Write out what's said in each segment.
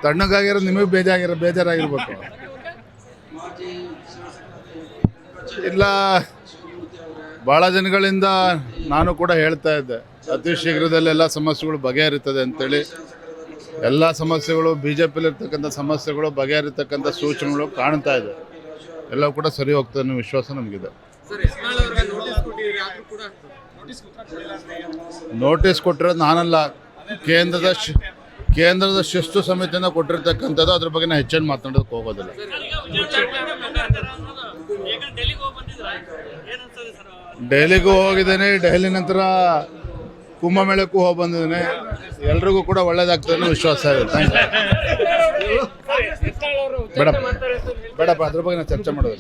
ತಣ್ಣಗಾಗಿರೋ ನಿಮಗೆ ಬೇಜಾರಾಗಿರ್ಬೇಕು. ಇಲ್ಲ, ಭಾಳ ದಿನಗಳಿಂದ ನಾನು ಕೂಡ ಹೇಳ್ತಾ ಇದ್ದೆ, ಅತಿ ಶೀಘ್ರದಲ್ಲಿ ಎಲ್ಲ ಸಮಸ್ಯೆಗಳು ಬಗೆಹರಿತದೆ ಅಂತೇಳಿ. ಎಲ್ಲ ಸಮಸ್ಯೆಗಳು BJPಲಿರ್ತಕ್ಕಂಥ ಸಮಸ್ಯೆಗಳು ಬಗೆಹರಿತಕ್ಕಂಥ ಸೂಚನೆಗಳು ಕಾಣ್ತಾ ಇದೆ. ಎಲ್ಲವೂ ಕೂಡ ಸರಿ ಹೋಗ್ತದೆ ಅನ್ನೋ ವಿಶ್ವಾಸ ನಮಗಿದೆ. ನೋಟಿಸ್ ಕೊಟ್ಟಿರೋದು ನಾನಲ್ಲ, ಕೇಂದ್ರದ ಶಿಸ್ತು ಸಮಿತಿಯಿಂದ ಕೊಟ್ಟಿರ್ತಕ್ಕಂಥದ್ದು. ಅದ್ರ ಬಗ್ಗೆ ನಾನು ಹೆಚ್ಚೇನು ಮಾತನಾಡೋದಕ್ಕೆ ಹೋಗೋದಿಲ್ಲ. ಡೆಲ್ಲಿಗೂ ಹೋಗಿದ್ದೇನೆ, ಡೆಲ್ಲಿ ನಂತರ ಕುಂಭಮೇಳಕ್ಕೂ ಹೋಗಿ ಬಂದಿದ್ದೇನೆ. ಎಲ್ರಿಗೂ ಕೂಡ ಒಳ್ಳೇದಾಗ್ತದೆ ಅನ್ನೋ ವಿಶ್ವಾಸ ಇದೆ. ಬೇಡಪ್ಪ, ಅದ್ರ ಬಗ್ಗೆ ನಾನು ಚರ್ಚೆ ಮಾಡೋದು.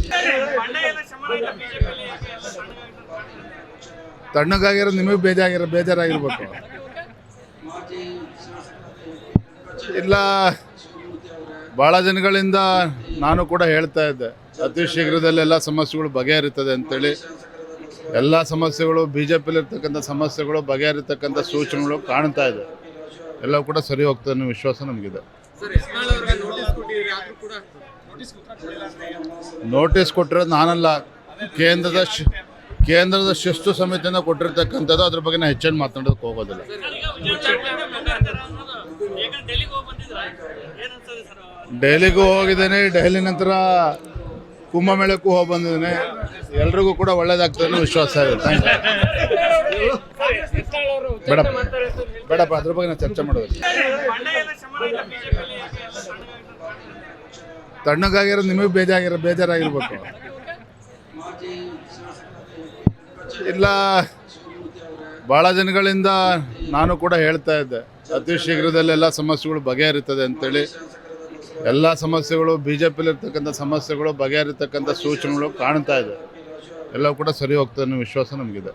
ತಣ್ಣಗಾಗಿರೋ ನಿಮಗೆ ಬೇಜಾರಾಗಿರ್ಬೇಕು. ಇಲ್ಲ, ಭಾಳ ದಿನಗಳಿಂದ ನಾನು ಕೂಡ ಹೇಳ್ತಾ ಇದ್ದೆ, ಅತಿ ಶೀಘ್ರದಲ್ಲಿ ಎಲ್ಲ ಸಮಸ್ಯೆಗಳು ಬಗೆಹರಿತದೆ ಅಂತೇಳಿ. ಎಲ್ಲ ಸಮಸ್ಯೆಗಳು BJPಲಿರ್ತಕ್ಕಂಥ ಸಮಸ್ಯೆಗಳು ಬಗೆಹರಿತಕ್ಕಂಥ ಸೂಚನೆಗಳು ಕಾಣ್ತಾ ಇದೆ. ಎಲ್ಲವೂ ಕೂಡ ಸರಿ ಹೋಗ್ತದೆ ಅನ್ನೋ ವಿಶ್ವಾಸ ನಮಗಿದೆ. ನೋಟಿಸ್ ಕೊಟ್ಟಿರೋದು ನಾನಲ್ಲ, ಕೇಂದ್ರದ ಶಿಸ್ತು ಸಮಿತಿಯಿಂದ ಕೊಟ್ಟಿರ್ತಕ್ಕಂಥದ್ದು. ಅದ್ರ ಬಗ್ಗೆ ನಾನು ಹೆಚ್ಚೇನು ಮಾತನಾಡೋದಕ್ಕೆ ಹೋಗೋದಿಲ್ಲ. ಡೆಲ್ಲಿಗೂ ಹೋಗಿದ್ದೇನೆ, ಡೆಲ್ಲಿ ನಂತರ ಕುಂಭಮೇಳಕ್ಕೂ ಹೋಗಿ ಬಂದಿದ್ದೇನೆ. ಎಲ್ರಿಗೂ ಕೂಡ ಒಳ್ಳೇದಾಗ್ತದೆ ಅನ್ನೋ ವಿಶ್ವಾಸ ಇದೆ. ಬೇಡಪ್ಪ, ಅದ್ರ ಬಗ್ಗೆ ನಾನು ಚರ್ಚೆ ಮಾಡೋದು. ತಣ್ಣಗಾಗಿರೋ ನಿಮಗೆ ಬೇಜಾರಾಗಿರ್ಬೇಕು. ಇಲ್ಲ, ಭಾಳ ದಿನಗಳಿಂದ ನಾನು ಕೂಡ ಹೇಳ್ತಾ ಇದ್ದೆ, ಅತಿ ಶೀಘ್ರದಲ್ಲಿ ಎಲ್ಲ ಸಮಸ್ಯೆಗಳು ಬಗೆಹರಿತದೆ ಅಂತೇಳಿ. ಎಲ್ಲ ಸಮಸ್ಯೆಗಳು BJPಲಿರ್ತಕ್ಕಂಥ ಸಮಸ್ಯೆಗಳು ಬಗೆಹರಿತಕ್ಕಂಥ ಸೂಚನೆಗಳು ಕಾಣ್ತಾ ಇದೆ. ಎಲ್ಲವೂ ಕೂಡ ಸರಿ ಹೋಗ್ತದೆ ಅನ್ನೋ ವಿಶ್ವಾಸ ನಮಗಿದೆ.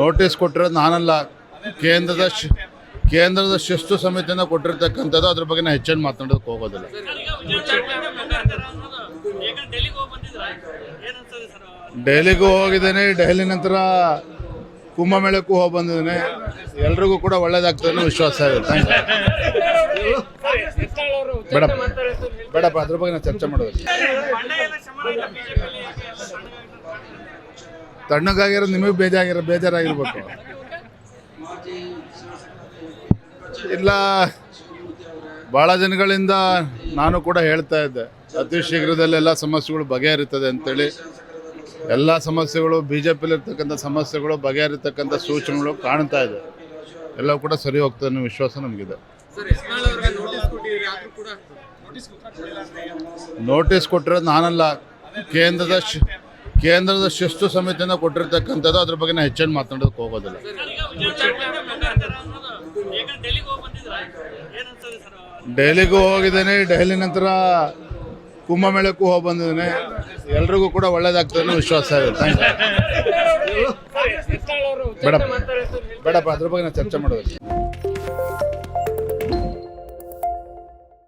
ನೋಟಿಸ್ ಕೊಟ್ಟಿರೋದು ನಾನಲ್ಲ, ಕೇಂದ್ರದ ಶಿಸ್ತು ಸಮಿತಿಯಿಂದ ಕೊಟ್ಟಿರ್ತಕ್ಕಂಥದ್ದು. ಅದ್ರ ಬಗ್ಗೆ ನಾನು ಹೆಚ್ಚೇನು ಮಾತನಾಡೋದಕ್ಕೆ ಹೋಗೋದಿಲ್ಲ. ಡೆಲ್ಲಿಗೂ ಹೋಗಿದ್ದೇನೆ, ಡೆಲ್ಲಿ ನಂತರ ಕುಂಭಮೇಳಕ್ಕೂ ಹೋಗಿ ಬಂದಿದ್ದೇನೆ. ಎಲ್ರಿಗೂ ಕೂಡ ಒಳ್ಳೇದಾಗ್ತದೆ ಅನ್ನೋ ವಿಶ್ವಾಸ ಇದೆ. ಬೇಡಪ್ಪ, ಅದ್ರ ಬಗ್ಗೆ ನಾನು ಚರ್ಚೆ ಮಾಡೋದು. ತಣ್ಣಗಾಗಿರೋ ನಿಮಗೆ ಬೇಜಾರಾಗಿರ್ಬೇಕು. ಇಲ್ಲ, ಭಾಳ ದಿನಗಳಿಂದ ನಾನು ಕೂಡ ಹೇಳ್ತಾ ಇದ್ದೆ, ಅತಿ ಶೀಘ್ರದಲ್ಲಿ ಎಲ್ಲ ಸಮಸ್ಯೆಗಳು ಬಗೆಹರಿತದೆ ಅಂತೇಳಿ. ಎಲ್ಲ ಸಮಸ್ಯೆಗಳು BJPಲಿರ್ತಕ್ಕಂಥ ಸಮಸ್ಯೆಗಳು ಬಗೆಹರಿತಕ್ಕಂಥ ಸೂಚನೆಗಳು ಕಾಣ್ತಾ ಇದೆ. ಎಲ್ಲವೂ ಕೂಡ ಸರಿ ಹೋಗ್ತದೆ ಅನ್ನೋ ವಿಶ್ವಾಸ ನಮಗಿದೆ. ನೋಟಿಸ್ ಕೊಟ್ಟಿರೋದು ನಾನಲ್ಲ, ಕೇಂದ್ರದ ಶಿಸ್ತು ಸಮಿತಿಯಿಂದ ಕೊಟ್ಟಿರ್ತಕ್ಕಂಥದ್ದು. ಅದ್ರ ಬಗ್ಗೆ ನಾನು ಹೆಚ್ಚೇನು ಮಾತನಾಡೋದಕ್ಕೆ ಹೋಗೋದಿಲ್ಲ. ಡೆಲ್ಲಿಗೂ ಹೋಗಿದ್ದೇನೆ, ಡೆಲ್ಲಿ ನಂತರ ಕುಂಭಮೇಳಕ್ಕೂ ಹೋಗಿ ಬಂದಿದ್ದೇನೆ. ಎಲ್ರಿಗೂ ಕೂಡ ಒಳ್ಳೇದಾಗ್ತದೆ ಅನ್ನೋ ವಿಶ್ವಾಸ ಇದೆ. ಬೇಡಪ್ಪ, ಅದ್ರ ಬಗ್ಗೆ ನಾನು ಚರ್ಚೆ ಮಾಡೋದು.